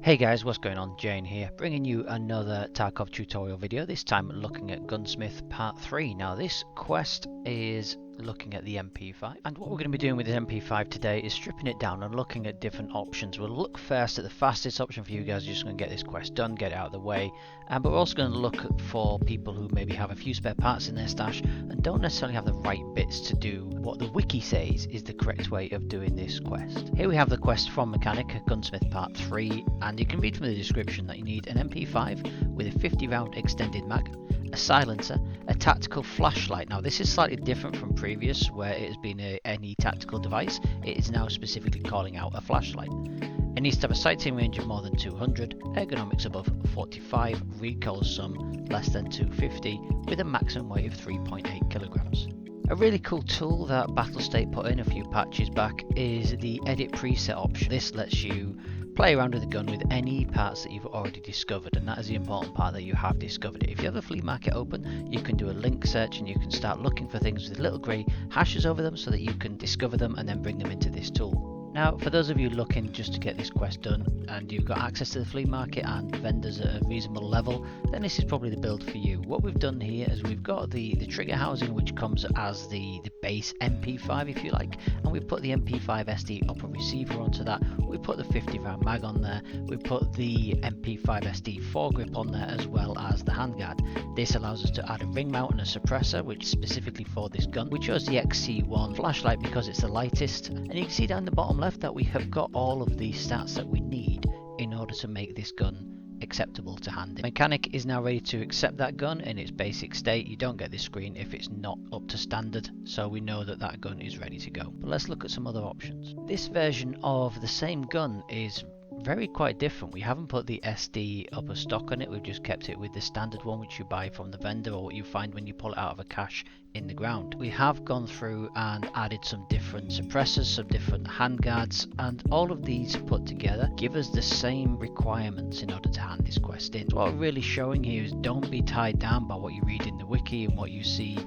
Hey guys, what's going on? Jane here, bringing you another Tarkov tutorial video, this time looking at Gunsmith Part 3. Now this quest is looking at the MP5, and what we're going to be doing with the MP5 today is stripping it down and looking at different options. We'll look first at the fastest option for you guys, just going to get this quest done, get it out of the way, but we're also going to look for people who maybe have a few spare parts in their stash and don't necessarily have the right bits to do what the wiki says is the correct way of doing this quest. Here we have the quest from Mechanic, Gunsmith Part 3, and you can read from the description that you need an MP5 with a 50 round extended mag, a silencer, a tactical flashlight. Now this is slightly different from previous where it has been any tactical device. It is now specifically calling out a flashlight. It needs to have a sighting range of more than 200, ergonomics above 45, recoil sum less than 250 with a maximum weight of 3.8 kilograms. A really cool tool that Battlestate put in a few patches back is the edit preset option. This lets you play around with the gun with any parts that you've already discovered, and that is the important part, that you have discovered it. If you have the flea market open, you can do a link search and you can start looking for things with little grey hashes over them so that you can discover them and then bring them into this tool. Now, for those of you looking just to get this quest done and you've got access to the flea market and vendors at a reasonable level, then this is probably the build for you. What we've done here is we've got the trigger housing, which comes as the base MP5 if you like, and we've put the MP5 SD upper receiver onto that. We put the 50 round mag on there, we put the MP5 SD foregrip on there as well as the handguard. This allows us to add a ring mount and a suppressor, which is specifically for this gun. We chose the XC1 flashlight because it's the lightest, and you can see down the bottom left that we have got all of the stats that we need in order to make this gun acceptable to handle. Mechanic is now ready to accept that gun in its basic state. You don't get this screen if it's not up to standard, so we know that that gun is ready to go. But let's look at some other options. This version of the same gun is quite different. We haven't put the SD upper stock on it, we've just kept it with the standard one which you buy from the vendor or what you find when you pull it out of a cache in the ground. We have gone through and added some different suppressors, some different handguards, and all of these put together give us the same requirements in order to hand this quest in. So what we're really showing here is don't be tied down by what you read in the wiki and what you see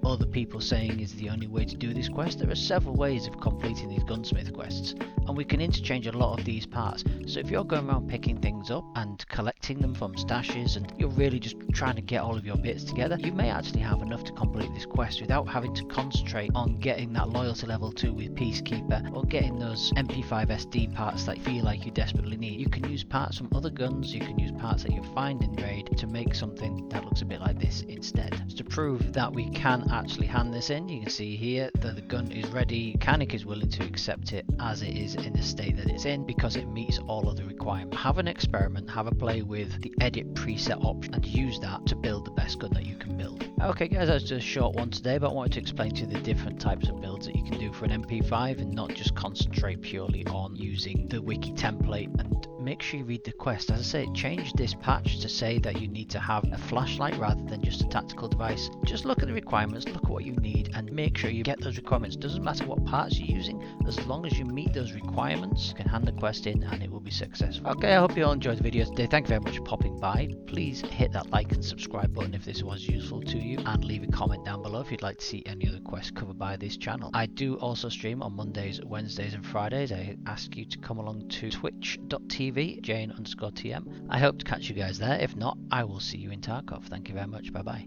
other people saying is the only way to do this quest. There are several ways of completing these gunsmith quests, and we can interchange a lot of these parts. So if you're going around picking things up and collecting them from stashes and you're really just trying to get all of your bits together, you may actually have enough to complete this quest without having to concentrate on getting that loyalty level 2 with Peacekeeper or getting those MP5 SD parts that you feel like you desperately need. You can use parts from other guns, you can use parts that you find in raid to make something that looks a bit like this instead. So to prove that we can actually hand this in, you can see here that the gun is ready. Mechanic is willing to accept it as it is in the state that it's in because it meets all of the requirements. Have an experiment, have a play with the edit preset option and use that to build the best gun that you can build. Okay guys, that's just a short one today, but I wanted to explain to you the different types of builds that you can do for an MP5 and not just concentrate purely on using the wiki template. And make sure you read the quest. As I say, change this patch to say that you need to have a flashlight rather than just a tactical device. Just look at the requirements, look at what you need, and make sure you get those requirements. Doesn't matter what parts you're using, as long as you meet those requirements, you can hand the quest in and it will be successful. Okay, I hope you all enjoyed the video today. Thank you very much for popping by. Please hit that like and subscribe button if this was useful to you, and leave a comment down below if you'd like to see any other quests covered by this channel. I do also stream on Mondays, Wednesdays and Fridays. I ask you to come along to twitch.tv, Jane_TM. I hope to catch you guys there. If not, I will see you in Tarkov. Thank you very much. Bye bye.